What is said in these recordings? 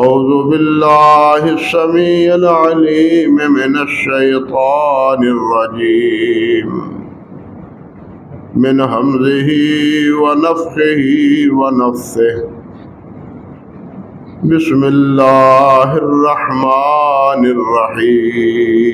أعوذ بالله السميع العليم من الشيطان الرجيم من همزه ونفخه ونفثه بسم الله الرحمن الرحيم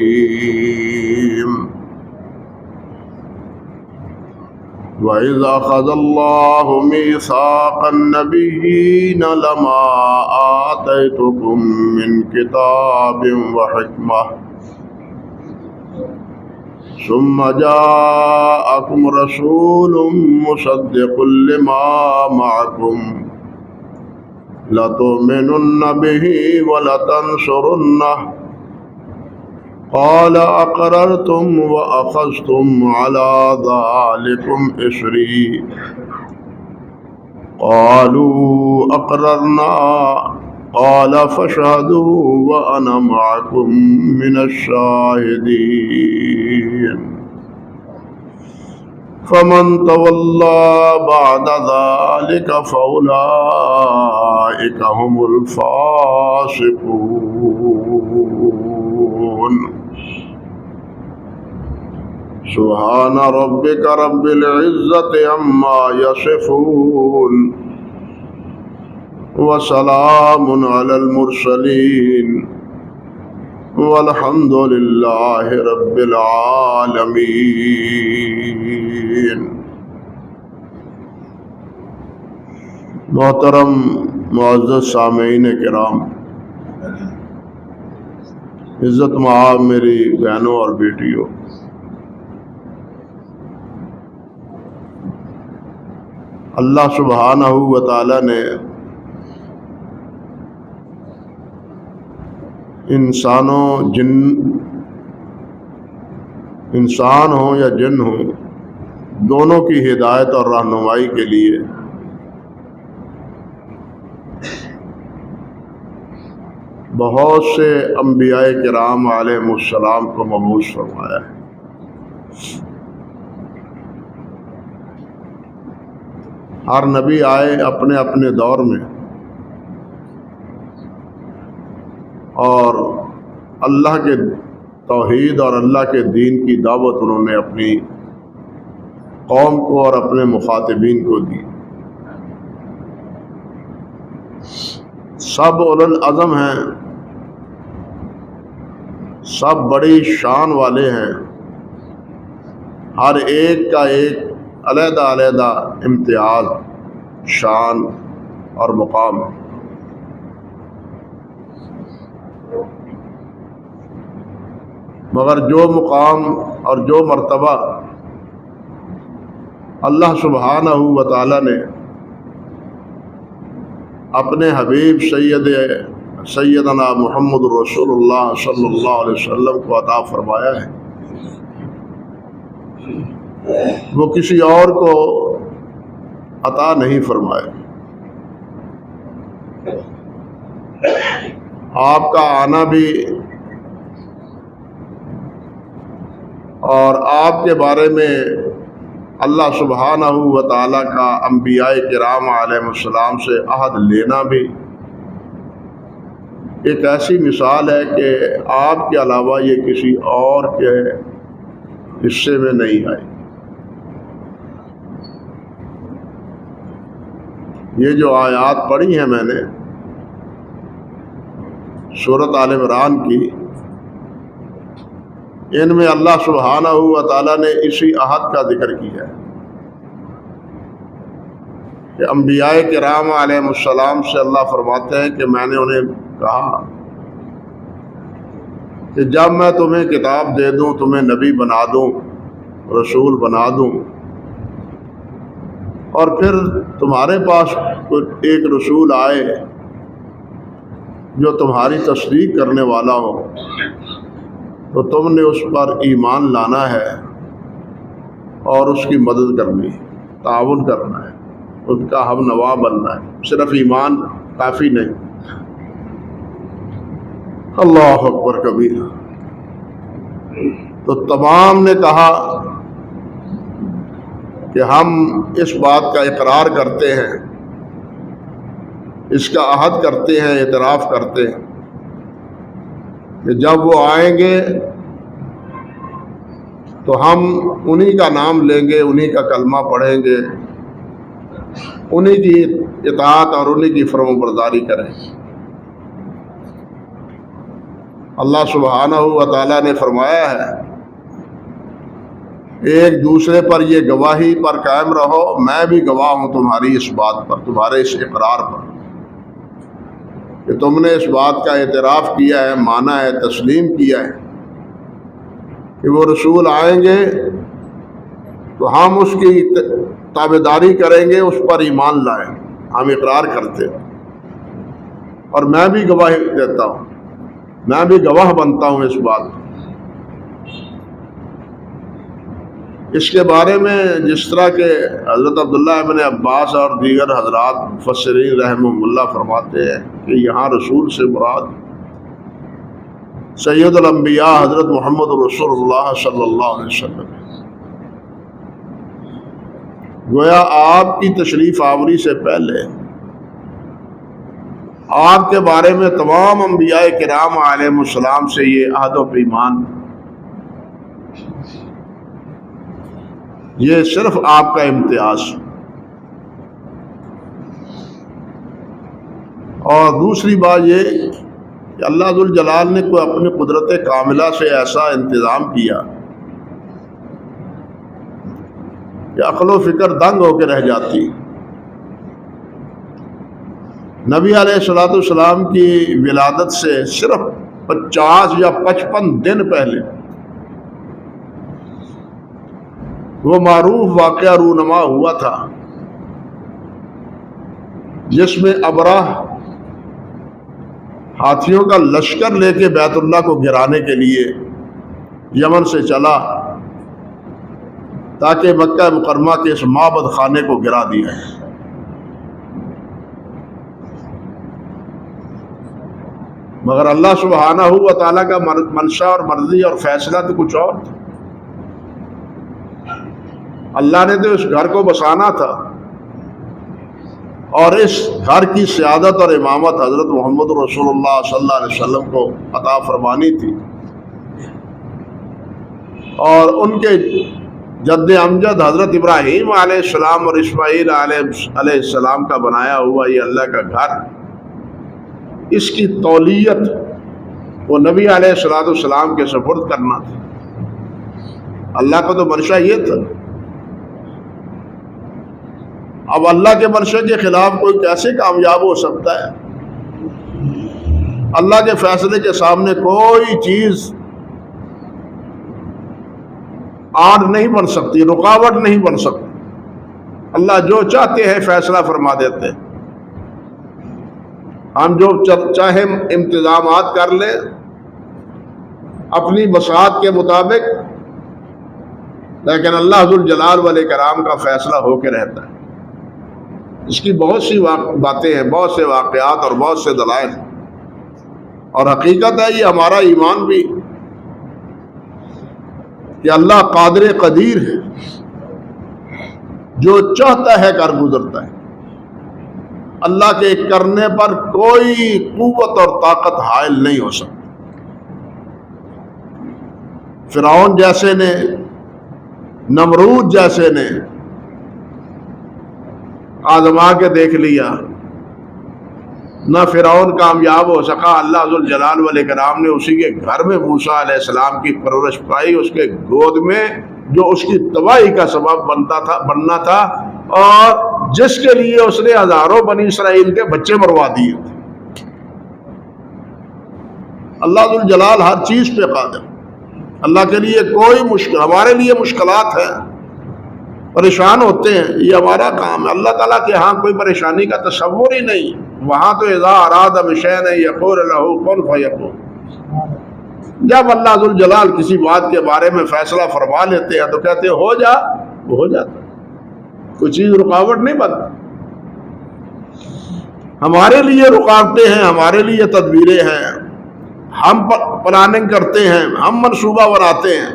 وَإِذْ أَخَذَ اللَّهُ مِيثَاقَ النَّبِيِّينَ لَمَا آتَيْتُكُم مِّن كِتَابٍ وَحِكْمَةٍ ثُمَّ جَاءَكُمْ رَسُولٌ مُّصَدِّقٌ لِّمَا مَعَكُمْ لَتُؤْمِنُنَّ بِهِ وَلَتَنصُرُنَّهُ قال أقررتم وأخذتم على ذلكم إصري قالوا أقررنا قال فاشهدوا وأنا معكم من الشاهدين فمن تولى بعد ذلك فأولئك هم الفاسقون سبحان ربك رب العزة عما يصفون وسلام على المرسلين والحمد لله رب العالمين۔ محترم معزز سامعین کرام، عزت مآب میری بہنوں اور بیٹیوں، اللہ سبحانہ و تعالی نے انسان ہوں یا جن ہوں، دونوں کی ہدایت اور رہنمائی کے لیے بہت سے انبیاء کرام علیہم السلام کو مبعوث فرمایا ہے۔ ہر نبی آئے اپنے اپنے دور میں اور اللہ کے توحید اور اللہ کے دین کی دعوت انہوں نے اپنی قوم کو اور اپنے مخاطبین کو دی۔ سب اولو العزم ہیں، سب بڑی شان والے ہیں، ہر ایک کا ایک علیحدہ علیحدہ امتیاز، شان اور مقام ہے۔ مگر جو مقام اور جو مرتبہ اللہ سبحانہ و تعالی نے اپنے حبیب سیدنا محمد رسول اللہ صلی اللہ علیہ وسلم کو عطا فرمایا ہے، وہ کسی اور کو عطا نہیں فرمایا۔ آپ کا آنا بھی اور آپ کے بارے میں اللہ سبحانہ و تعالیٰ کا انبیاء کرام علیہ السلام سے عہد لینا بھی ایک ایسی مثال ہے کہ آپ کے علاوہ یہ کسی اور کے حصے میں نہیں آئی۔ یہ جو آیات پڑھی ہیں میں نے سورۃ آل عمران کی، ان میں اللہ سبحانہ و تعالیٰ نے اسی عہد کا ذکر کیا ہے کہ انبیاء کرام علیہ السلام سے اللہ فرماتے ہیں کہ میں نے انہیں کہا کہ جب میں تمہیں کتاب دے دوں، تمہیں نبی بنا دوں، رسول بنا دوں، اور پھر تمہارے پاس ایک رسول آئے جو تمہاری تصدیق کرنے والا ہو، تو تم نے اس پر ایمان لانا ہے اور اس کی مدد کرنی ہے، تعاون کرنا ہے، اس کا ہم نوا بننا ہے۔ صرف ایمان کافی نہیں۔ اللہ اکبر کبیر۔ تو تمام نے کہا کہ ہم اس بات کا اقرار کرتے ہیں اس کا عہد کرتے ہیں، اعتراف کرتے ہیں کہ جب وہ آئیں گے تو ہم انہی کا نام لیں گے، انہی کا کلمہ پڑھیں گے، انہی کی اطاعت اور انہی کی فرم برداری کریں گے۔ اللہ سبحانہ و تعالیٰ نے فرمایا ہے ایک دوسرے پر یہ گواہی پر قائم رہو، میں بھی گواہ ہوں تمہاری اس بات پر، تمہارے اس اقرار پر کہ تم نے اس بات کا اعتراف کیا ہے، مانا ہے، تسلیم کیا ہے کہ وہ رسول آئیں گے تو ہم اس کی تابعداری کریں گے، اس پر ایمان لائیں، ہم اقرار کرتے ہیں۔ اور میں بھی گواہی دیتا ہوں، میں بھی گواہ بنتا ہوں اس بات پر۔ اس کے بارے میں جس طرح کہ حضرت عبداللہ ابن عباس اور دیگر حضرات مفسرین رحمہم اللہ فرماتے ہیں کہ یہاں رسول سے مراد سید الانبیاء حضرت محمد رسول اللہ صلی اللہ علیہ وسلم، گویا آپ کی تشریف آوری سے پہلے آپ کے بارے میں تمام انبیاء کرام علیہم السلام سے یہ عہد و پیمان، یہ صرف آپ کا امتیاز۔ اور دوسری بات یہ کہ اللہ ذوالجلال نے کوئی اپنی قدرت کاملہ سے ایسا انتظام کیا کہ عقل و فکر دنگ ہو کے رہ جاتی۔ نبی علیہ السلام کی ولادت سے صرف 50 یا 55 دن پہلے وہ معروف واقعہ رونما ہوا تھا جس میں ابرہ ہاتھیوں کا لشکر لے کے بیت اللہ کو گرانے کے لیے یمن سے چلا تاکہ مکہ مکرمہ کے اس معبد خانے کو گرا دیا ہے۔ مگر اللہ سبحانہ و تعالیٰ کا منشا اور مرضی اور فیصلہ تو کچھ اور تھا۔ اللہ نے تو اس گھر کو بسانا تھا اور اس گھر کی سیادت اور امامت حضرت محمد رسول اللہ صلی اللہ علیہ وسلم کو عطا فرمانی تھی، اور ان کے جد امجد حضرت ابراہیم علیہ السلام اور اسماعیل علیہ السلام کا بنایا ہوا یہ اللہ کا گھر، اس کی تولیت وہ نبی علیہ السلام کے سپرد کرنا تھا۔ اللہ کا تو منشا یہ تھا۔ اب اللہ کے منشا کے خلاف کوئی کیسے کامیاب ہو سکتا ہے؟ اللہ کے فیصلے کے سامنے کوئی چیز آڑ نہیں بن سکتی، رکاوٹ نہیں بن سکتی۔ اللہ جو چاہتے ہیں فیصلہ فرما دیتے ہیں، ہم جو چاہیں انتظامات کر لیں اپنی بساط کے مطابق، لیکن اللہ ذوالجلال والاکرام کا فیصلہ ہو کے رہتا ہے۔ اس کی بہت سی باتیں ہیں، بہت سے واقعات اور بہت سے دلائل، اور حقیقت ہے یہ ہمارا ایمان بھی کہ اللہ قادر قدیر ہے، جو چاہتا ہے کر گزرتا ہے۔ اللہ کے کرنے پر کوئی قوت اور طاقت حائل نہیں ہو سکتی۔ فرعون جیسے نے، نمرود جیسے نے آزما کے دیکھ لیا، نہ فرعون کامیاب ہو سکا۔ اللہ ذوالجلال والاکرام نے اسی کے گھر میں موسیٰ علیہ السلام کی پرورش پائی، اس کے گود میں، جو اس کی تباہی کا سبب بننا تھا، اور جس کے لیے اس نے ہزاروں بنی اسرائیل کے بچے مروا دیے تھے۔ اللہ ذوالجلال ہر چیز پہ قادر۔ اللہ کے لیے کوئی مشکل، ہمارے لیے مشکلات ہیں، پریشان ہوتے ہیں، یہ ہمارا کام ہے۔ اللہ تعالیٰ کے ہاں کوئی پریشانی کا تصور ہی نہیں۔ وہاں تو اذا اراد بشیء یقول له کن فیکون۔ جب اللہ ذوالجلال کسی بات کے بارے میں فیصلہ فرما لیتے ہیں تو کہتے ہیں ہو جا، وہ ہو جاتا ہے، کوئی چیز رکاوٹ نہیں بنتی۔ ہمارے لیے رکاوٹیں ہیں، ہمارے لیے تدبیریں ہیں، ہم پلاننگ کرتے ہیں، ہم منصوبہ بناتے ہیں،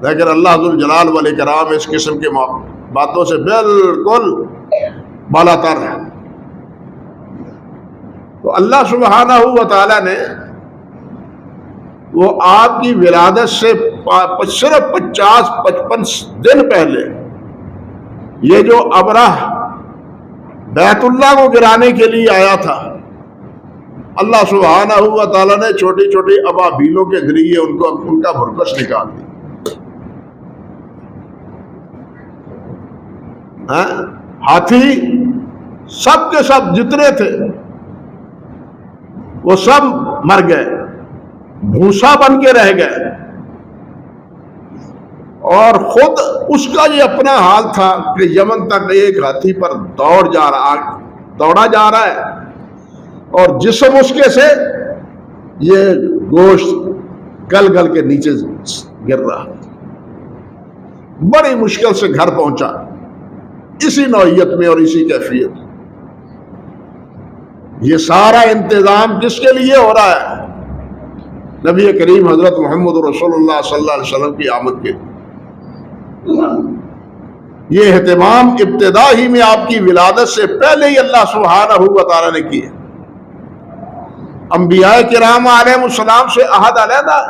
لیکن اللہ ذوالجلال والاکرام اس قسم کے باتوں سے بالکل بالا تر ہے۔ تو اللہ سبحانہ و تعالیٰ نے وہ آپ کی ولادت سے صرف 50-55 دن پہلے یہ جو ابرہ بیت اللہ کو گرانے کے لیے آیا تھا، اللہ سبحانہ و تعالیٰ نے چھوٹی چھوٹی ابابیلوں کے ذریعے ان کا بھرکس نکال دی. ہاتھی سب کے سب جتنے تھے وہ سب مر گئے، بھوسا بن کے رہ گئے. اور خود اس کا یہ اپنا حال تھا کہ یمن تک ایک ہاتھی پر دوڑا جا رہا ہے اور جسم اس کے سے یہ گوشت گل گل کے نیچے گر رہا. بڑی مشکل سے گھر پہنچا اسی نوعیت میں اور اسی کیفیت. یہ سارا انتظام کس کے لیے ہو رہا ہے؟ نبی کریم حضرت محمد رسول اللہ صلی اللہ علیہ وسلم کی آمد کے. یہ اہتمام ابتدا ہی میں آپ کی ولادت سے پہلے ہی اللہ سبحانہ و تعالیٰ نے کیے. انبیاء کرام علیہ السلام سے عہد علیحدہ،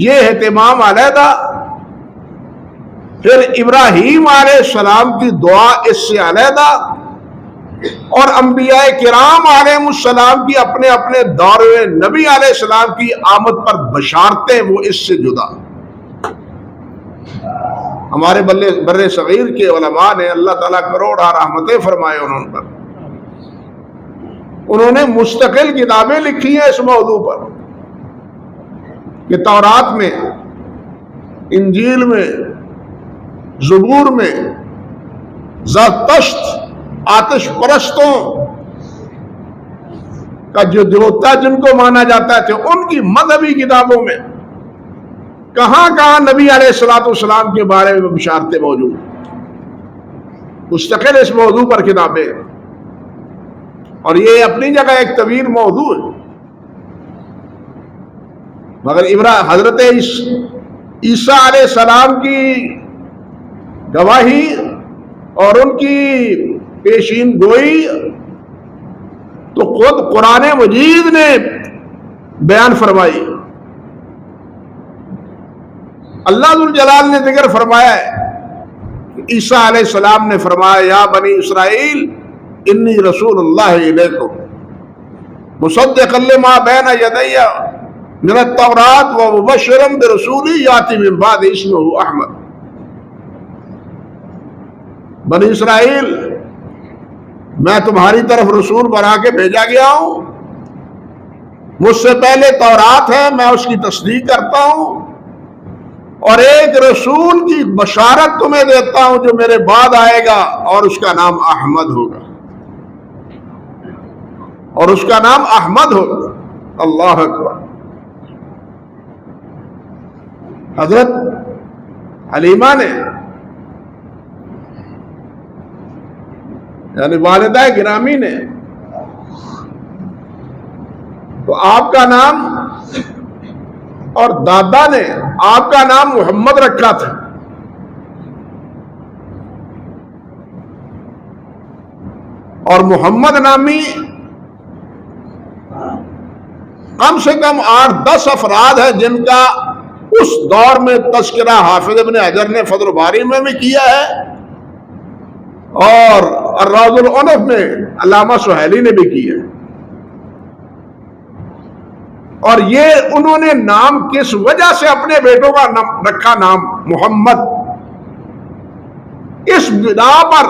یہ اہتمام علیحدہ، پھر ابراہیم علیہ السلام کی دعا اس سے علیحدہ، اور انبیاء کرام علیہ السلام کی اپنے اپنے دور نبی علیہ السلام کی آمد پر بشارتیں وہ اس سے جدا. ہمارے بر صغیر کے علماء نے اللہ تعالیٰ کروڑ رحمتیں فرمائے انہوں نے مستقل کتابیں لکھی ہیں اس موضوع پر کہ تورات میں، انجیل میں، زبور میں زرتشت آتش پرستوں کا جو دیوتا جن کو مانا جاتا ہے ان کی مذہبی کتابوں میں کہاں کہاں نبی علیہ الصلوۃ والسلام کے بارے میں بشارتیں موجود. مستقل اس موضوع پر کتابیں، اور یہ اپنی جگہ ایک طویل موضوع ہے. مگر حضرت عیسیٰ علیہ السلام کی گواہی اور ان کی پیشین گوئی تو خود قرآن مجید نے بیان فرمائی. اللہ ذوالجلال نے ذکر فرمایا ہے، عیسیٰ علیہ السلام نے فرمایا یا بنی اسرائیل انی رسول اللہ الیکم مصدقا لما بین یدی من التوراۃ ومبشرا برسول یاتی من بعد اسمہ احمد. بنی اسرائیل، میں تمہاری طرف رسول بنا کے بھیجا گیا ہوں، مجھ سے پہلے تورات ہے، میں اس کی تصدیق کرتا ہوں، اور ایک رسول کی بشارت تمہیں دیتا ہوں جو میرے بعد آئے گا اور اس کا نام احمد ہوگا، اور اس کا نام احمد ہوگا. اللہ اکبر. حضرت حلیمہ نے یعنی والدہ گرامی نے تو آپ کا نام اور دادا نے آپ کا نام محمد رکھا تھا. اور محمد نامی کم سے کم 8-10 افراد ہیں جن کا اس دور میں تذکرہ حافظ ابن حجر نے فتح الباری میں بھی کیا ہے اور الروض العنف میں علامہ سہیلی نے بھی کیا ہے. اور یہ انہوں نے نام کس وجہ سے اپنے بیٹوں کا رکھا نام محمد؟ اس بنا پر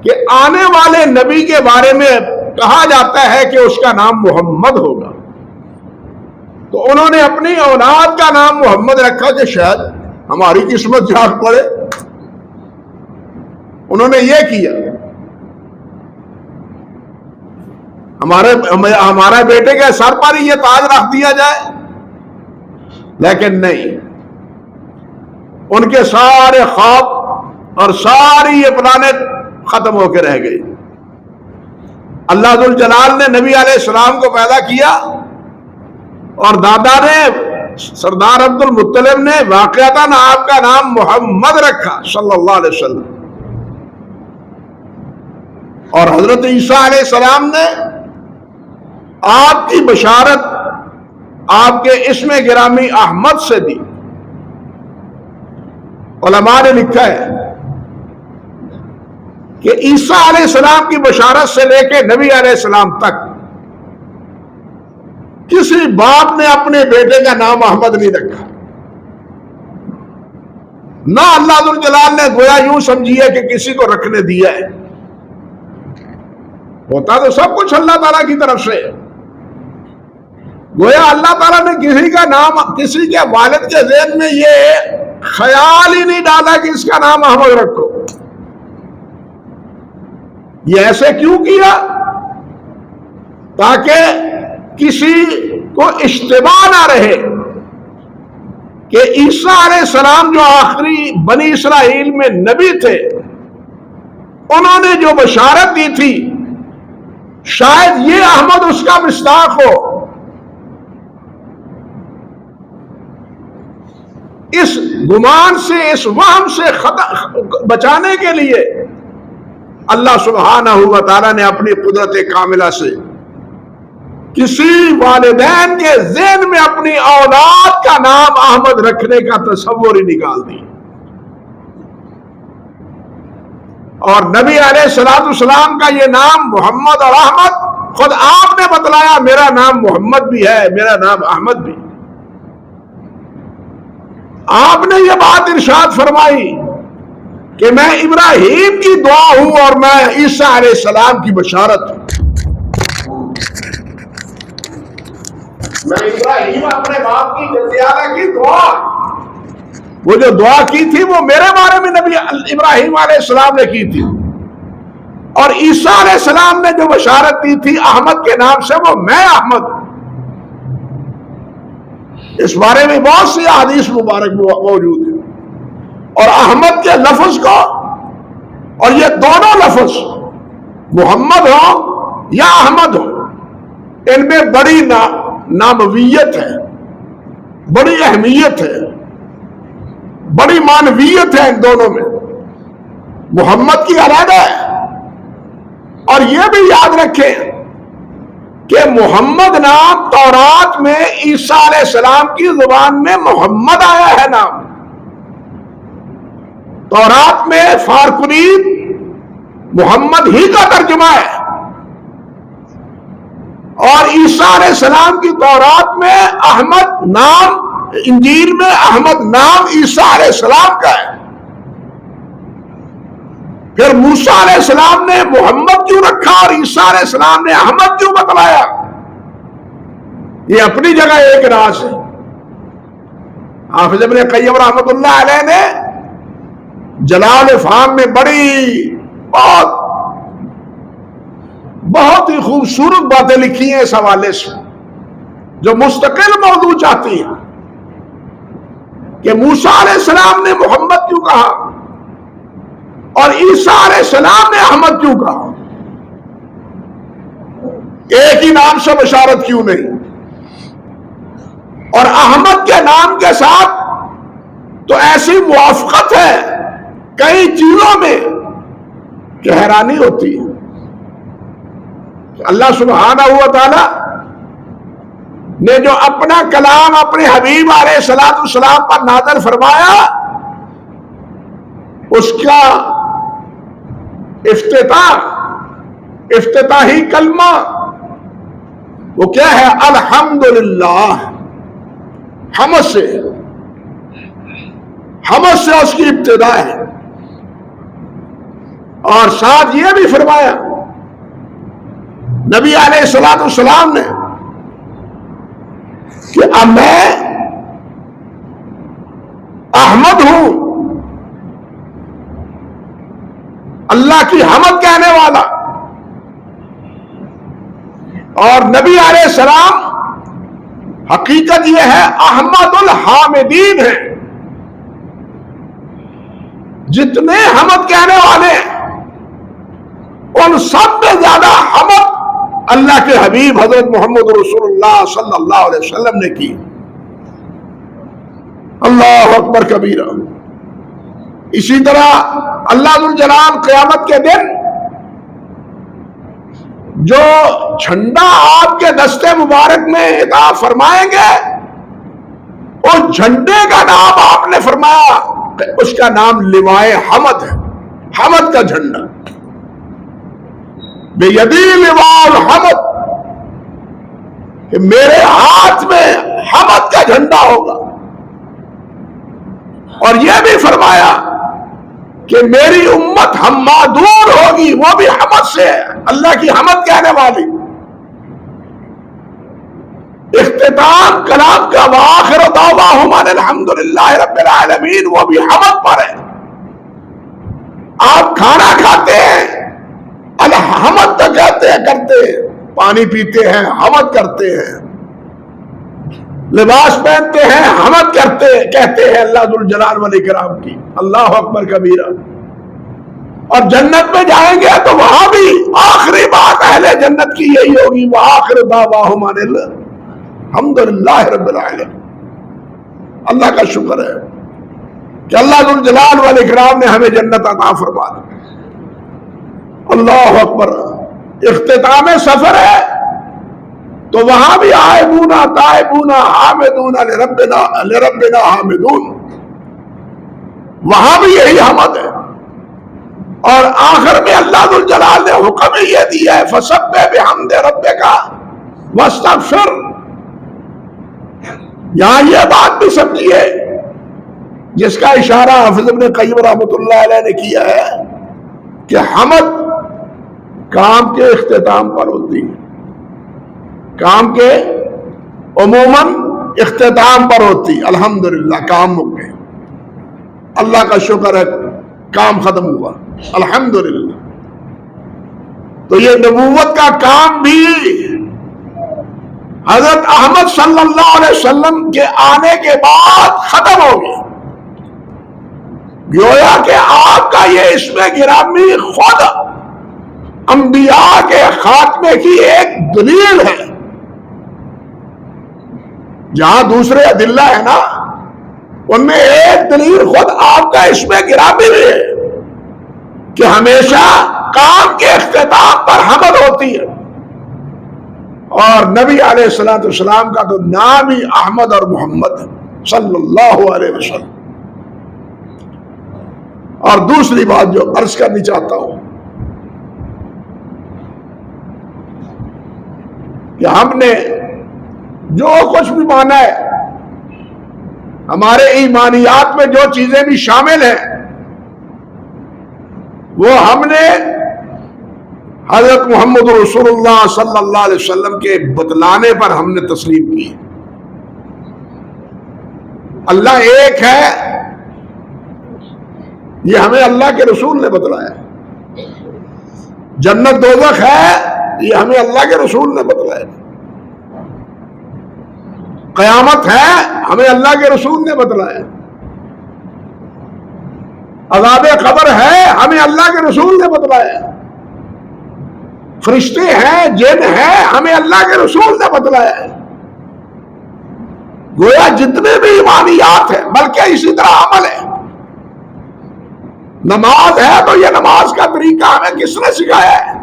کہ آنے والے نبی کے بارے میں کہا جاتا ہے کہ اس کا نام محمد ہوگا، تو انہوں نے اپنی اولاد کا نام محمد رکھا کہ شاید ہماری قسمت جاگ پڑے. انہوں نے یہ کیا، ہمارے بیٹے کے سر پر ہی یہ تاج رکھ دیا جائے، لیکن نہیں. ان کے سارے خواب اور ساری یہ پلانیں ختم ہو کے رہ گئی. اللہ ذوالجلال نے نبی علیہ السلام کو پیدا کیا اور دادا نے سردار عبد المطلب نے واقعتاً آپ کا نام محمد رکھا صلی اللہ علیہ وسلم. اور حضرت عیسیٰ علیہ السلام نے آپ کی بشارت آپ کے اسم گرامی احمد سے دی. علماء نے لکھا ہے کہ عیسیٰ علیہ السلام کی بشارت سے لے کے نبی علیہ السلام تک کسی باپ نے اپنے بیٹے کا نام احمد نہیں رکھا. نہ اللہ ذوالجلال نے گویا یوں سمجھیے کہ کسی کو رکھنے دیا ہے. ہوتا تو سب کچھ اللہ تعالیٰ کی طرف سے. گویا اللہ تعالیٰ نے کسی کا نام، کسی کے والد کے ذہن میں یہ خیال ہی نہیں ڈالا کہ اس کا نام احمد رکھو. یہ ایسے کیوں کیا؟ تاکہ کسی کو اشتباہ نہ رہے کہ عیسیٰ علیہ السلام جو آخری بنی اسرائیل میں نبی تھے، انہوں نے جو بشارت دی تھی شاید یہ احمد اس کا مصداق ہو. اس گمان سے، اس وہم سے بچانے کے لیے اللہ سبحانہ و تعالیٰ نے اپنی قدرت کاملہ سے کسی والدین کے ذہن میں اپنی اولاد کا نام احمد رکھنے کا تصور ہی نکال دی. اور نبی علیہ السلام کا یہ نام محمد اور احمد خود آپ نے بتلایا، میرا نام محمد بھی ہے، میرا نام احمد بھی. آپ نے یہ بات ارشاد فرمائی کہ میں ابراہیم کی دعا ہوں اور میں عیسیٰ علیہ السلام کی بشارت ہوں. میں ابراہیم اپنے باپ کی جدیالہ کی دعا، وہ جو دعا کی تھی وہ میرے بارے میں نبی ابراہیم علیہ السلام نے کی تھی، اور عیسیٰ علیہ السلام نے جو بشارت دی تھی احمد کے نام سے، وہ میں احمد ہوں. اس بارے میں بہت سی احادیث مبارک موجود ہیں. اور احمد کے لفظ کو، اور یہ دونوں لفظ محمد ہو یا احمد ہو، ان میں بڑی نامویت ہے، بڑی اہمیت ہے، بڑی معنویت ہے ان دونوں میں. محمد کی علیحدہ ہے. اور یہ بھی یاد رکھیں کہ محمد نام تورات میں عیسیٰ علیہ السلام کی زبان میں محمد آیا ہے نام. تورات میں فارکلید محمد ہی کا ترجمہ ہے، اور عیسیٰ علیہ السلام کی تورات میں احمد نام، انجیل میں احمد نام عیسیٰ علیہ السلام کا ہے. پھر موسیٰ علیہ السلام نے محمد کیوں رکھا اور عیسیٰ علیہ السلام نے احمد کیوں بتلایا؟ یہ اپنی جگہ ایک راز ہے. حافظ ابن قیم رحمۃ اللہ علیہ نے جلال افہام میں بڑی بہت ہی خوبصورت باتیں لکھی ہیں اس حوالے سے، جو مستقل موضوع چاہتی ہیں کہ موسیٰ علیہ السلام نے محمد کیوں کہا اور عیسیٰ علیہ السلام نے احمد کیوں کہا، ایک ہی نام سے بشارت کیوں نہیں؟ اور احمد کے نام کے ساتھ تو ایسی موافقت ہے کئی چیزوں میں کہ حیرانی ہوتی ہے. اللہ سبحانہ و تعالی نے جو اپنا کلام اپنے حبیب علیہ السلام پر نازل فرمایا، اس کا افتتاحی کلمہ وہ کیا ہے؟ الحمدللہ. حمد سے اس کی ابتدا ہے. اور ساتھ یہ بھی فرمایا نبی علیہ السلام نے کہ اب میں احمد ہوں، اللہ کی حمد کہنے والا. اور نبی علیہ السلام حقیقت یہ ہے احمد الحامدین ہے. جتنے حمد کہنے والے ہیں ان سب میں زیادہ حمد اللہ کے حبیب حضرت محمد رسول اللہ صلی اللہ علیہ وسلم نے کی. اللہ اکبر کبیرہ. اسی طرح اللہ ذوالجلال قیامت کے دن جو جھنڈا آپ کے دستے مبارک میں عطا فرمائیں گے، اس جھنڈے کا نام آپ نے فرمایا اس کا نام لوائے حمد ہے، حمد کا جھنڈا، بیدی لواء الحمد، کہ میرے ہاتھ میں حمد کا جھنڈا ہوگا۔ اور یہ بھی فرمایا کہ میری امت حمادون ہوگی، وہ بھی حمد سے ہے، اللہ کی حمد کہنے والی۔ اختتام کلام کا وآخر دعواہم ان الحمد للہ رب العالمین، وہ بھی حمد پر ہے۔ آپ کھانا کھاتے ہیں الحمد تو کہتے ہیں، کرتے ہیں، پانی پیتے ہیں حمد کرتے ہیں، لباس پہنتے ہیں حمد کہتے ہیں اللہ ذوالجلال والاکرام کی، اللہ اکبر کبیرہ۔ اور جنت میں جائیں گے تو وہاں بھی آخری بات اہل جنت کی یہی ہوگی، وآخر دعواہم ان الحمد للہ رب العالمین۔ اللہ کا شکر ہے کہ اللہ ذوالجلال والاکرام نے ہمیں جنت عطا فرما دی۔ اللہ اکبر۔ اختتام سفر ہے تو وہاں بھی آئبون تائبون حامدون لربنا حامدون، وہاں بھی یہی حمد ہے۔ اور آخر میں اللہ ذوالجلال نے حکم یہ دیا ہے فسبح بحمد ربک واستغفر۔ یہاں یہ بات بھی سمجھیے جس کا اشارہ حافظ ابن قیم رحمۃ اللہ علیہ نے کیا ہے کہ حمد کام کے اختتام پر ہوتی ہے، کام کے عموماً اختتام پر ہوتی، الحمدللہ کام ہو گئے، اللہ کا شکر ہے کام ختم ہوا الحمدللہ۔ تو یہ نبوت کا کام بھی حضرت احمد صلی اللہ علیہ وسلم کے آنے کے بعد ختم ہو گیا۔ گویا کہ آپ کا یہ اسم گرامی خود انبیاء کے خاتمے کی ایک دلیل ہے۔ جہاں دوسرے ادلہ ہے نا، ان میں ایک دلیل خود آپ کا اسم گرامی بھی ہے کہ ہمیشہ کام کے اختتام پر حمد ہوتی ہے۔ اور نبی علیہ الصلوۃ والسلام کا تو نام ہی احمد اور محمد صلی اللہ علیہ وسلم۔ اور دوسری بات جو عرض کرنی چاہتا ہوں کہ ہم نے جو کچھ بھی مانا ہے، ہمارے ایمانیات میں جو چیزیں بھی شامل ہیں، وہ ہم نے حضرت محمد رسول اللہ صلی اللہ علیہ وسلم کے بتلانے پر ہم نے تسلیم کی۔ اللہ ایک ہے یہ ہمیں اللہ کے رسول نے بتلایا، جنت دوزخ ہے یہ ہمیں اللہ کے رسول نے بتلایا، قیامت ہے ہمیں اللہ کے رسول نے بتلایا، عذاب قبر ہے ہمیں اللہ کے رسول نے بتلایا، فرشتے ہیں جن ہیں ہمیں اللہ کے رسول نے بتلایا ہے۔ گویا جتنے بھی ایمانیات ہیں، بلکہ اسی طرح عمل ہے، نماز ہے تو یہ نماز کا طریقہ ہمیں کس نے سکھایا ہے؟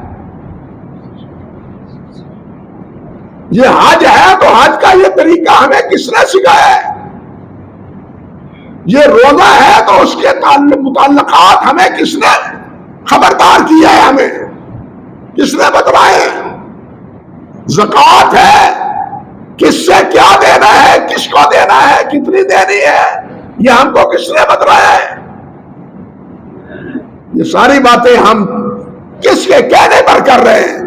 یہ حج ہے تو حج کا یہ طریقہ ہمیں کس نے سکھایا ہے؟ یہ روزہ ہے تو اس کے متعلقات ہمیں کس نے خبردار کیا ہے؟ ہمیں کس نے بتلائے؟ زکوٰۃ ہے، کس سے کیا دینا ہے، کس کو دینا ہے، کتنی دینی ہے، یہ ہم کو کس نے بتلایا ہے؟ یہ ساری باتیں ہم کس کے کہنے پر کر رہے ہیں؟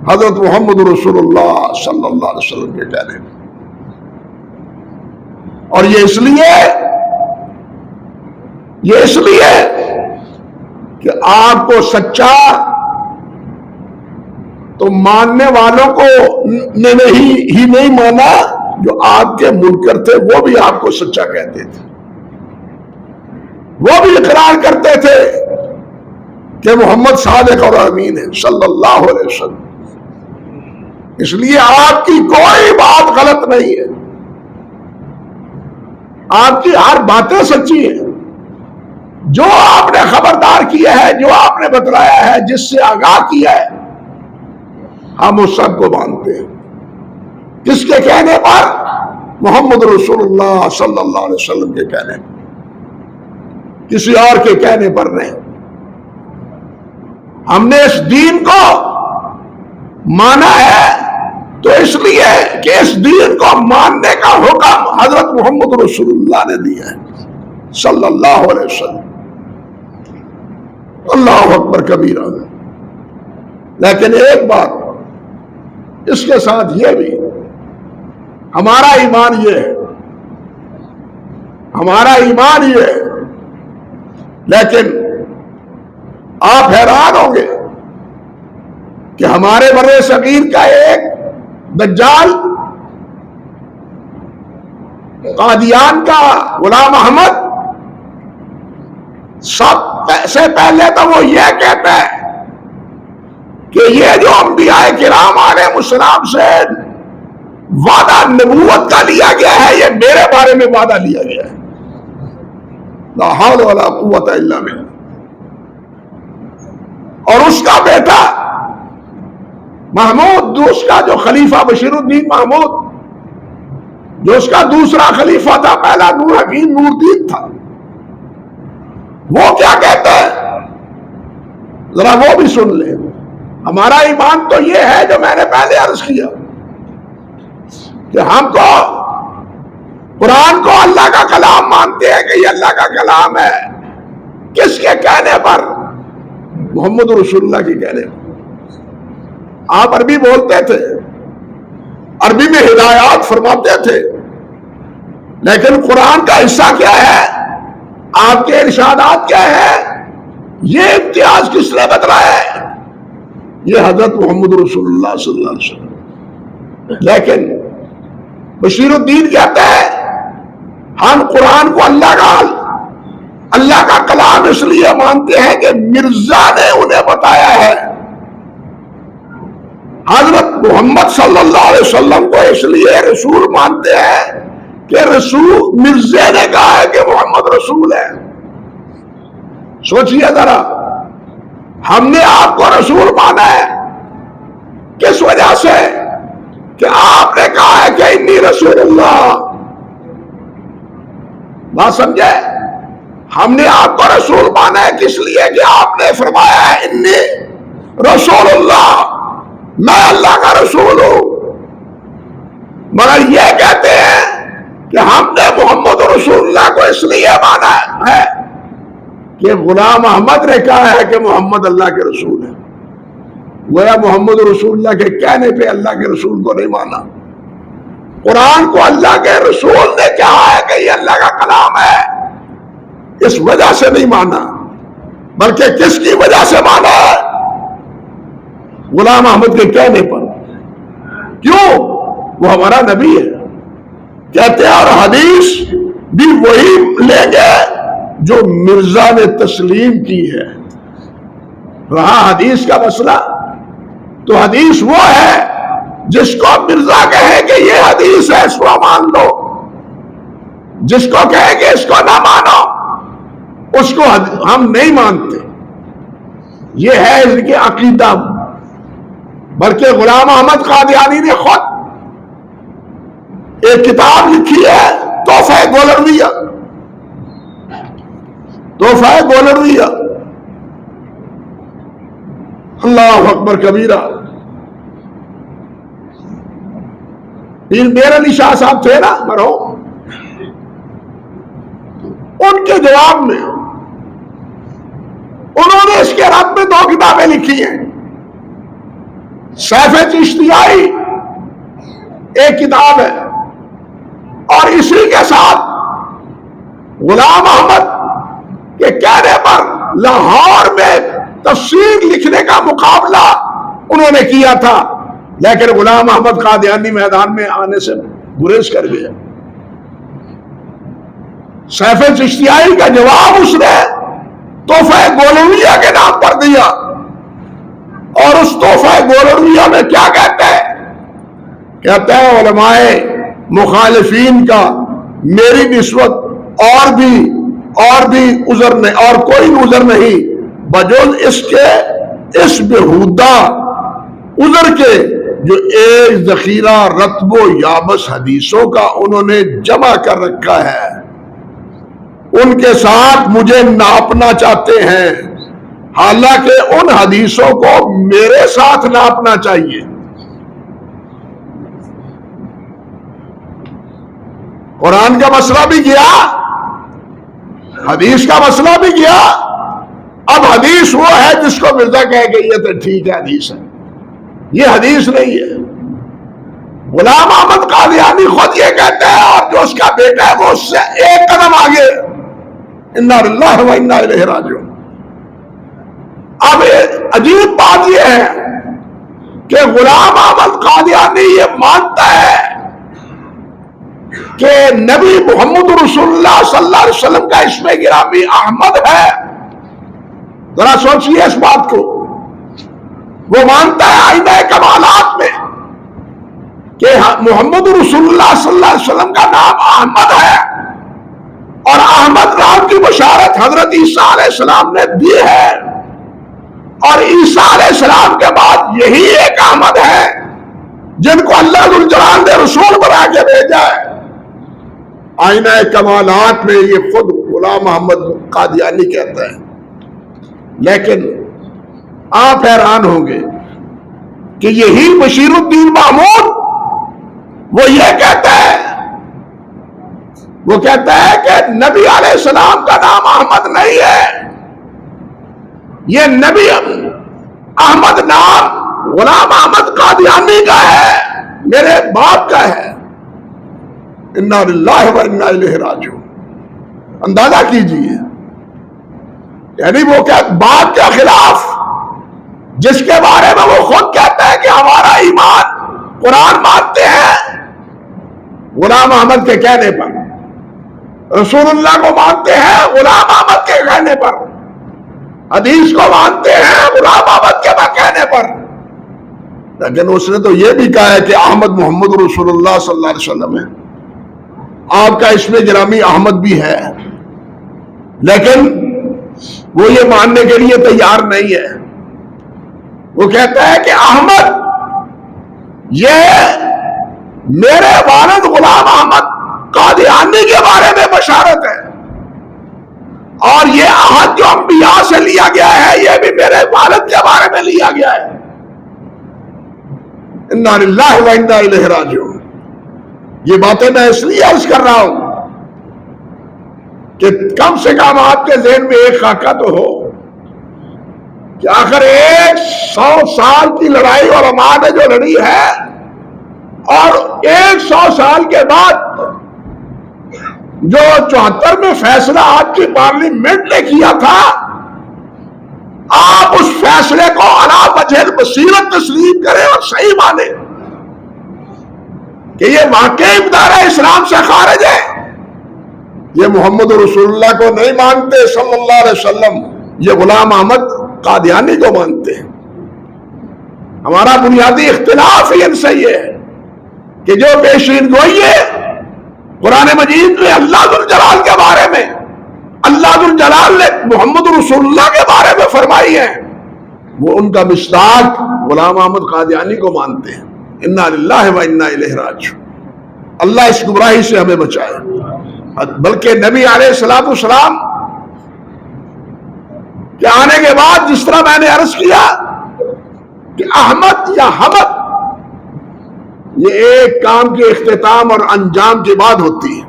حضرت محمد رسول اللہ صلی اللہ علیہ وسلم کے کہنے پر۔ اور یہ اس لیے کہ آپ کو سچا تو ماننے والوں کو نے نہیں مانا، جو آپ کے منکر تھے وہ بھی آپ کو سچا کہتے تھے، وہ بھی اقرار کرتے تھے کہ محمد صادق اور امین ہے صلی اللہ علیہ وسلم۔ اس لیے آپ کی کوئی بات غلط نہیں ہے، آپ کی ہر باتیں سچی ہیں۔ جو آپ نے خبردار کیا ہے، جو آپ نے بتلایا ہے، جس سے آگاہ کیا ہے، ہم اس سب کو مانتے ہیں. کس کے کہنے پر؟ محمد رسول اللہ صلی اللہ علیہ وسلم کے کہنے پر، کسی اور کے کہنے پر نہیں. ہم نے اس دین کو مانا ہے تو اس لیے کہ اس دین کو ماننے کا حکم حضرت محمد رسول اللہ نے دیا ہے صلی اللہ علیہ وسلم. اللہ اکبر کبیرہ. لیکن ایک بات اس کے ساتھ یہ بھی، ہمارا ایمان یہ ہے، ہمارا ایمان یہ ہے، لیکن آپ حیران ہوں گے کہ ہمارے بر صغیر کا ایک دجال قادیان کا غلام احمد سب سے پہلے تو وہ یہ کہتا ہے کہ یہ جو انبیاء کرام علیہ السلام سے وعدہ نبوت کا لیا گیا ہے، یہ میرے بارے میں وعدہ لیا گیا ہے. لا حول ولا قوت الا باللہ. اور اس کا بیٹا محمود، جو اس کا جو خلیفہ بشیر الدین محمود، جو اس کا دوسرا خلیفہ تھا، پہلا نور حکیم نور الدین تھا، وہ کیا کہتا ہے ذرا وہ بھی سن لیں. ہمارا ایمان تو یہ ہے جو میں نے پہلے عرض کیا کہ ہم کو قرآن کو اللہ کا کلام مانتے ہیں کہ یہ اللہ کا کلام ہے. کس کے کہنے پر؟ محمد رسول اللہ کے کہنے پر. آپ عربی بولتے تھے، عربی میں ہدایات فرماتے تھے، لیکن قرآن کا حصہ کیا ہے؟ آپ کے ارشادات کیا ہے؟ یہ امتیاز کس نے بتلایا ہے؟ یہ حضرت محمد رسول اللہ صلی اللہ علیہ وسلم. لیکن بشیر الدین کہتا ہے ہم قرآن کو اللہ کا کلام اس لیے مانتے ہیں کہ مرزا نے انہیں بتایا ہے. حضرت محمد صلی اللہ علیہ وسلم کو اس لیے رسول مانتے ہیں کہ رسول مرزا نے کہا ہے کہ محمد رسول ہے. سوچئے ذرا، ہم نے آپ کو رسول مانا ہے کس وجہ سے؟ کہ آپ نے کہا ہے کہ انی رسول اللہ. بات سمجھے؟ ہم نے آپ کو رسول مانا ہے کس لیے کہ آپ نے فرمایا ہے انی رسول اللہ، میں اللہ کا رسول ہوں. مگر یہ کہتے ہیں کہ ہم نے محمد رسول اللہ کو اس لیے مانا ہے کہ غلام احمد نے کہا ہے کہ محمد اللہ کے رسول ہے. گویا محمد رسول اللہ کے کہنے پہ اللہ کے رسول کو نہیں مانا. قرآن کو اللہ کے رسول نے کہا ہے کہ یہ اللہ کا کلام ہے، اس وجہ سے نہیں مانا، بلکہ کس کی وجہ سے مانا ہے؟ غلام احمد کے کہنے پر. کیوں؟ وہ ہمارا نبی ہے. کہتے ہیں اور حدیث بھی وہی لیں گے جو مرزا نے تسلیم کی ہے. رہا حدیث کا مسئلہ تو حدیث وہ ہے جس کو مرزا کہے کہ یہ حدیث ہے اس کو مان لو، جس کو کہے کہ اس کو نہ مانو اس کو ہم نہیں مانتے. یہ ہے اس کی عقیدہ. بلکہ غلام احمد قادیانی نے خود ایک کتاب لکھی ہے، تحفہ گولرویہ. تحفہ گولرویہ. اللہ اکبر کبیرہ. میر علی شاہ صاحب تھے نا مرحوم، ان کے جواب میں انہوں نے اس کے رد میں 2 کتابیں لکھی ہیں. سیف چشتیائی ایک کتاب ہے، اور اسی کے ساتھ غلام احمد کے کہنے پر لاہور میں تفسیر لکھنے کا مقابلہ انہوں نے کیا تھا، لیکن غلام احمد قادیانی میدان میں آنے سے گریز کر گیا. سیف چشتیائی کا جواب اس نے تحفہ گولرویہ کے نام پر دیا، اور اس تحفہ گولرویہ میں کیا کہتا ہے؟ کہتا ہے علماء مخالفین کا میری نسبت اور بھی عذر نہیں، اور کوئی عذر نہیں بجز اس کے اس بہودہ عذر کے جو ایک ذخیرہ رطب و یابس حدیثوں کا انہوں نے جمع کر رکھا ہے، ان کے ساتھ مجھے ناپنا چاہتے ہیں، حالانکہ ان حدیثوں کو میرے ساتھ ناپنا چاہیے۔ قرآن کا مسئلہ بھی گیا، حدیث کا مسئلہ بھی گیا۔ اب حدیث وہ ہے جس کو مرزا کہہ کہ یہ تو ٹھیک ہے حدیث ہے، یہ حدیث نہیں ہے۔ غلام احمد قادیانی خود یہ کہتا ہے، اور جو اس کا بیٹا ہے وہ اس سے ایک قدم آگے، انا للہ و انا الیہ راجعون۔ اب عجیب بات یہ ہے کہ غلام احمد قادیانی یہ مانتا ہے کہ نبی محمد رسول اللہ صلی اللہ علیہ وسلم کا اسم گرامی احمد ہے۔ ذرا سوچئے اس بات کو۔ وہ مانتا ہے آئینہ کمالات میں کہ محمد رسول اللہ صلی اللہ علیہ وسلم کا نام احمد ہے، اور احمد نام کی بشارت حضرت عیسیٰ علیہ السلام نے دی ہے، اور عیسیٰ علیہ السلام کے بعد یہی ایک احمد ہے جن کو اللہ ذوالجلال نے رسول بنا کے بھیجا ہے۔ آئینہ کمالات میں یہ خود غلام محمد قادیانی کہتا ہے۔ لیکن آپ حیران ہوں گے کہ یہی بشیر الدین محمود وہ یہ کہتا ہے، وہ کہتا ہے کہ نبی علیہ السلام کا نام احمد نہیں ہے، یہ نبی احمد نام غلام احمد قادیانی کا ہے، میرے باپ کا ہے۔ انا للہ و انا الیہ راجعون۔ اندازہ کیجئے، یعنی وہ کیا باپ کے خلاف جس کے بارے میں وہ خود کہتا ہے کہ ہمارا ایمان قرآن مانتے ہیں، غلام احمد کے کہنے پر، رسول اللہ کو مانتے ہیں غلام احمد کے کہنے پر، حدیث کو مانتے ہیں غلام احمد کے کہنے پر۔ لیکن اس نے تو یہ بھی کہا ہے کہ احمد محمد رسول اللہ صلی اللہ علیہ وسلم ہے، آپ کا اسم گرامی احمد بھی ہے، لیکن وہ یہ ماننے کے لیے تیار نہیں ہے۔ وہ کہتا ہے کہ احمد یہ میرے والد غلام احمد قادیانی کے بارے میں بشارت ہے، اور یہ عہد جو انبیاء سے لیا گیا ہے یہ بھی میرے والد کے بارے میں لیا گیا ہے۔ انا للہ و انا الیہ راجعون۔ یہ باتیں میں اس لیے عرض کر رہا ہوں کہ کم سے کم آپ کے ذہن میں ایک خاکہ تو ہو کہ آخر 100 سال کی لڑائی علماء نے جو لڑی ہے، اور 100 سال کے بعد جو 74 میں فیصلہ آپ کی پارلیمنٹ نے کیا تھا، آپ اس فیصلے کو علی وجہ البصیرت تسلیم کریں اور صحیح مانیں کہ یہ واقعی ابدار اسلام سے خارج ہے۔ یہ محمد رسول اللہ کو نہیں مانتے صلی اللہ علیہ وسلم، یہ غلام احمد قادیانی کو مانتے ہیں۔ ہمارا بنیادی اختلاف ان سے یہ ہے کہ جو پیشین گوئی ہے قرآن مجید میں اللہ ذوالجلال کے بارے میں، اللہ ذوالجلال نے محمد رسول اللہ کے بارے میں فرمائی ہے، وہ ان کا مصداق غلام احمد قادیانی کو مانتے ہیں۔ انا للہ و انا الیہ راجعون۔ اللہ اس گمراہی سے ہمیں بچائے۔ بلکہ نبی علیہ السلام کے آنے کے بعد جس طرح میں نے عرض کیا کہ احمد یا حمد یہ ایک کام کے اختتام اور انجام کی بات ہوتی ہے،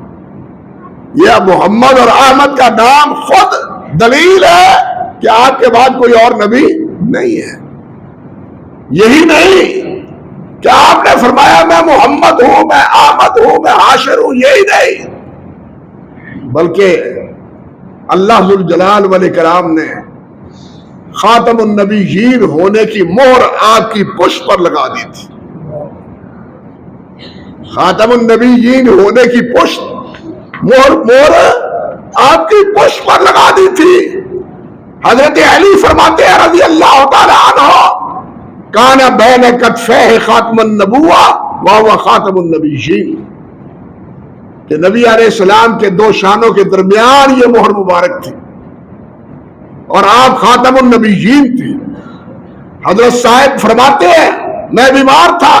یہ محمد اور احمد کا نام خود دلیل ہے کہ آپ کے بعد کوئی اور نبی نہیں ہے۔ یہی نہیں کہ آپ نے فرمایا میں محمد ہوں، میں احمد ہوں، میں حاشر ہوں، یہی نہیں، بلکہ اللہ ذوالجلال والاکرام نے خاتم النبیین ہونے کی مہر آپ کی پشت پر لگا دی تھی۔ خاتم النبیین ہونے کی پشت مہر آپ کی پشت پر لگا دی تھی۔ حضرت علی فرماتے ہیں رضی اللہ تعالی عنہ، کان بین کتفیہ خاتم النبوہ وہو خاتم النبیین، کہ نبی علیہ السلام کے دو شانوں کے درمیان یہ مہر مبارک تھی، اور آپ خاتم النبیین تھے۔ حضرت صاحب فرماتے ہیں میں بیمار تھا،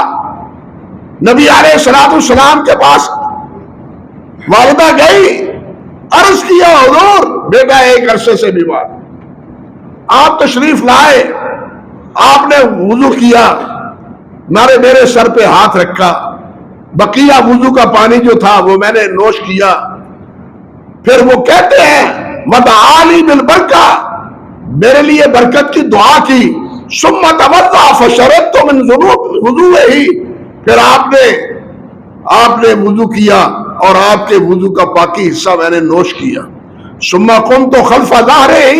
نبی علیہ السلام کے پاس والدہ گئی، عرض کیا حضور بیٹا ایک عرصے سے بیمار، آپ تشریف لائے، آپ نے وضو کیا، میرے سر پہ ہاتھ رکھا، بقیہ وضو کا پانی جو تھا وہ میں نے نوش کیا، پھر وہ کہتے ہیں وَدَعَانِي بِالْبَرْكَةِ، میرے لیے برکت کی دعا کی، ثُمَّ تَوَضَّأَ فَشَرِبْتُ مِنْ وُضُوئِهِ، پھر آپ نے وضو کیا اور آپ کے وضو کا باقی حصہ میں نے نوش کیا، ثُمَّ قُمْتُ خَلْفَ ظَهْرِهِ،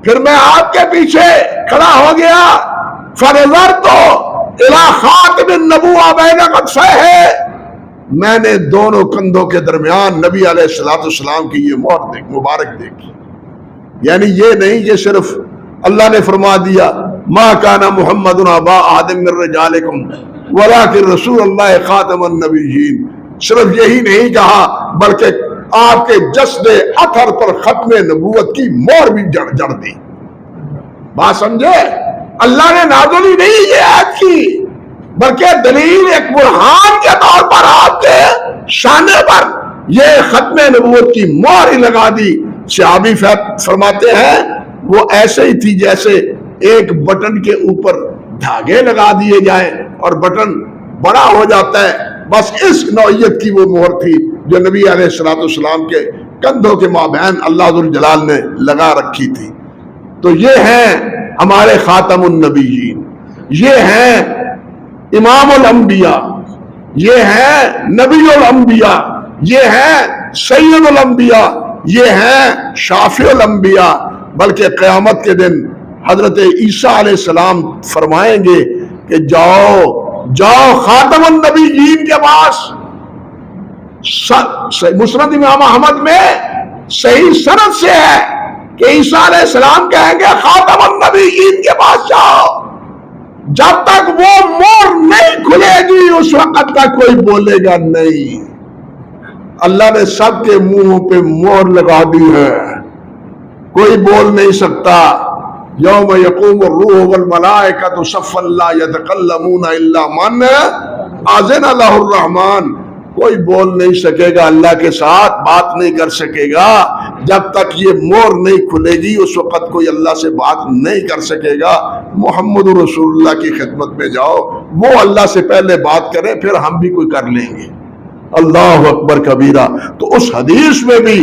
پھر میں آپ کے پیچھے کھڑا ہو گیا، فَنَظَرْتُ إِلَىٰ خَاتِمِ النُّبُوَّةِ بَيْنَ قَدْفَيْهِ، میں نے دونوں کندھوں کے درمیان نبی علیہ السلام کی یہ مہر مبارک دیکھی۔ یعنی یہ نہیں کہ صرف اللہ نے فرما دیا ما کان محمد ابا احد من رجالکم ولکن رسول اللہ خاتم النبیین، صرف یہی نہیں کہا بلکہ آپ کے جسد اطہر پر ختم نبوت کی مہر بھی جڑ دی۔ بات سمجھے؟ اللہ نے نازل ہی نہیں یہ آیت کی بلکہ دلیل ایک برہان کے طور پر آپ کے شانے پر یہ ختم نبوت کی مہر ہی لگا دی۔ صحابی فرماتے ہیں وہ ایسے ہی تھی جیسے ایک بٹن کے اوپر دھاگے لگا دیے جائیں اور بٹن بڑا ہو جاتا ہے، بس اس نوعیت کی وہ مہر تھی جو نبی علیہ السلام کے کندھوں کے مابین اللہ ذوالجلال نے لگا رکھی تھی۔ تو یہ ہیں ہمارے خاتم النبیین، یہ ہیں امام الانبیاء، یہ ہیں نبی الانبیاء، یہ ہیں سید الانبیاء، یہ ہیں شافع الانبیاء، بلکہ قیامت کے دن حضرت عیسیٰ علیہ السلام فرمائیں گے کہ جاؤ خاتم النبیین کے پاس۔ مسند امام احمد میں صحیح سند سے ہے کہ عیسیٰ علیہ السلام کہیں گے خاتم النبیین کے پاس جاؤ، جب تک وہ مہر نہیں کھلے گی اس وقت تک کوئی بولے گا نہیں۔ اللہ نے سب کے منہوں پہ مہر لگا دی ہے، کوئی بول نہیں سکتا۔ یوم یقوم الروح والملائکۃ صفا لا یتکلمون الا من اذن له الرحمن، کوئی بول نہیں سکے گا، اللہ کے ساتھ بات نہیں کر سکے گا جب تک یہ مہر نہیں کھلے گی، اس وقت کوئی اللہ سے بات نہیں کر سکے گا۔ محمد رسول اللہ کی خدمت میں جاؤ، وہ اللہ سے پہلے بات کریں پھر ہم بھی کوئی کر لیں گے۔ اللہ اکبر کبیرہ۔ تو اس حدیث میں بھی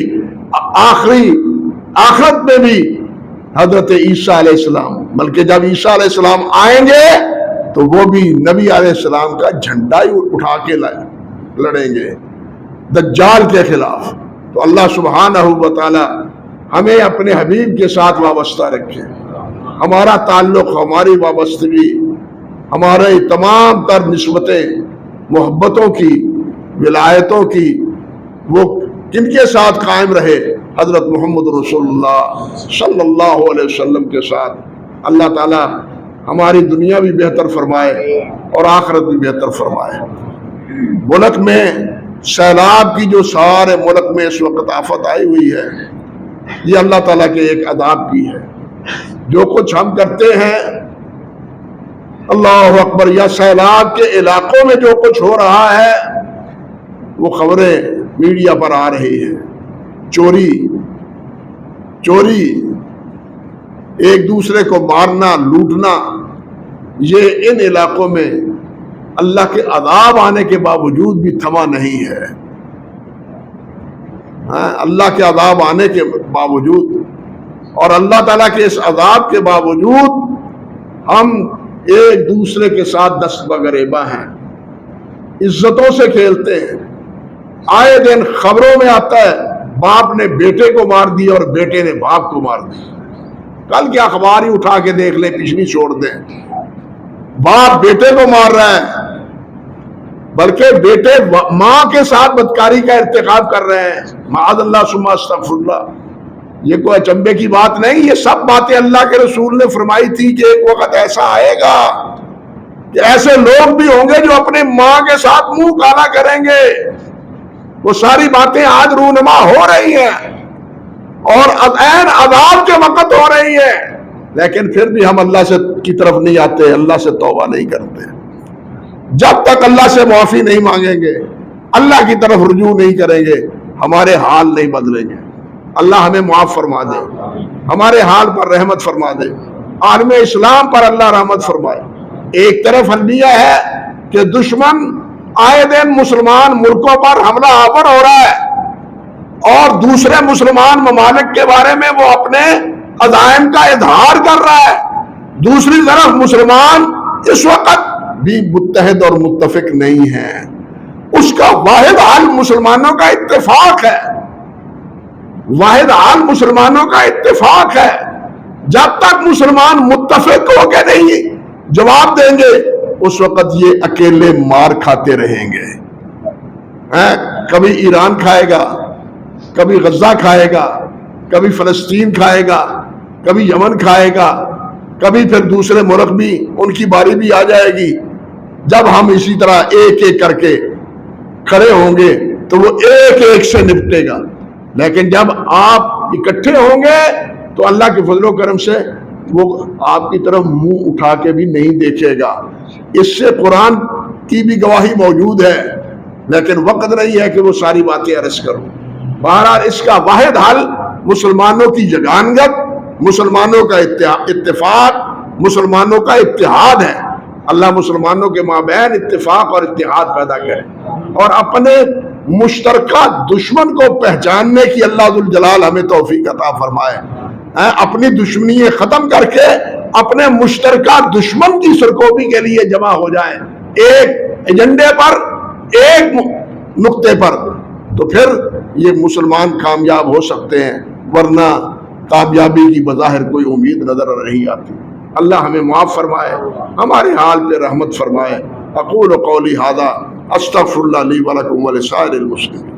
آخرت میں بھی حضرت عیسیٰ علیہ السلام، بلکہ جب عیسیٰ علیہ السلام آئیں گے تو وہ بھی نبی علیہ السلام کا جھنڈا ہی اٹھا کے لڑیں گے دجال کے خلاف۔ تو اللہ سبحانہ و تعالی ہمیں اپنے حبیب کے ساتھ وابستہ رکھے، ہمارا تعلق، ہماری وابستگی، ہمارے تمام تر نسبتیں، محبتوں کی، ولایتوں کی، وہ کن کے ساتھ قائم رہے؟ حضرت محمد رسول اللہ صلی اللہ علیہ وسلم کے ساتھ۔ اللہ تعالی ہماری دنیا بھی بہتر فرمائے اور آخرت بھی بہتر فرمائے۔ ملک میں سیلاب کی جو سارے ملک میں اس وقت آفت آئی ہوئی ہے، یہ اللہ تعالیٰ کے ایک عذاب کی ہے۔ جو کچھ ہم کرتے ہیں، اللہ اکبر، یا سیلاب کے علاقوں میں جو کچھ ہو رہا ہے وہ خبریں میڈیا پر آ رہی ہیں، چوری، ایک دوسرے کو مارنا، لوٹنا، یہ ان علاقوں میں اللہ کے عذاب آنے کے باوجود بھی تھما نہیں ہے۔ اللہ کے عذاب آنے کے باوجود اور اللہ تعالیٰ کے اس عذاب کے باوجود ہم ایک دوسرے کے ساتھ دست بگریباں ہیں، عزتوں سے کھیلتے ہیں۔ آئے دن خبروں میں آتا ہے باپ نے بیٹے کو مار دیا اور بیٹے نے باپ کو مار دیا۔ کل کے اخبار ہی اٹھا کے دیکھ لیں، پچھلی چھوڑ دیں، باپ بیٹے کو مار رہا ہے، بلکہ بیٹے ماں کے ساتھ بدکاری کا ارتکاب کر رہے ہیں۔ معاذ اللہ ثم استغفر اللہ۔ یہ کوئی اچنبے کی بات نہیں، یہ سب باتیں اللہ کے رسول نے فرمائی تھی کہ ایک وقت ایسا آئے گا کہ ایسے لوگ بھی ہوں گے جو اپنے ماں کے ساتھ منہ کالا کریں گے۔ وہ ساری باتیں آج رونما ہو رہی ہیں اور عین عذاب کے وقت ہو رہی ہیں۔ لیکن پھر بھی ہم اللہ سے کی طرف نہیں آتے، اللہ سے توبہ نہیں کرتے۔ جب تک اللہ سے معافی نہیں مانگیں گے، اللہ کی طرف رجوع نہیں کریں گے، ہمارے حال نہیں بدلیں گے۔ اللہ ہمیں معاف فرما دے، ہمارے حال پر رحمت فرما دے، عالم اسلام پر اللہ رحمت فرمائے۔ ایک طرف اندیہ ہے کہ دشمن آئے دن مسلمان ملکوں پر حملہ آور ہو رہا ہے، اور دوسرے مسلمان ممالک کے بارے میں وہ اپنے عزائم کا اظہار کر رہا ہے۔ دوسری طرف مسلمان اس وقت بھی متحد اور متفق نہیں ہے۔ اس کا واحد حل مسلمانوں کا اتفاق ہے، واحد حل مسلمانوں کا اتفاق ہے۔ جب تک مسلمان متفق ہو کے نہیں جواب دیں گے، اس وقت یہ اکیلے مار کھاتے رہیں گے۔ کبھی ایران کھائے گا، کبھی غزہ کھائے گا، کبھی فلسطین کھائے گا، کبھی یمن کھائے گا، کبھی پھر دوسرے ملک بھی ان کی باری بھی آ جائے گی۔ جب ہم اسی طرح ایک ایک کر کے کھڑے ہوں گے تو وہ ایک ایک سے نپٹے گا، لیکن جب آپ اکٹھے ہوں گے تو اللہ کے فضل و کرم سے وہ آپ کی طرف منہ اٹھا کے بھی نہیں دیکھے گا۔ اس سے قرآن کی بھی گواہی موجود ہے، لیکن وقت نہیں ہے کہ وہ ساری باتیں عرض کروں۔ بہرحال اس کا واحد حل مسلمانوں کی یگانگت، مسلمانوں کا اتفاق، مسلمانوں کا اتحاد ہے۔ اللہ مسلمانوں کے مابین اتفاق اور اتحاد پیدا کرے، اور اپنے مشترکہ دشمن کو پہچاننے کی اللہ ذوالجلال ہمیں توفیق عطا فرمائے۔ اپنی دشمنی ختم کر کے اپنے مشترکہ دشمن کی سرکوبی کے لیے جمع ہو جائیں، ایک ایجنڈے پر، ایک نقطے پر، تو پھر یہ مسلمان کامیاب ہو سکتے ہیں، ورنہ کامیابی کی بظاہر کوئی امید نظر نہیں آتی۔ اللہ ہمیں معاف فرمائے، ہمارے حال پہ رحمت فرمائے۔ اقول قولی ھذا استغفر اللہ لی ولکم ولسائر المسلمین۔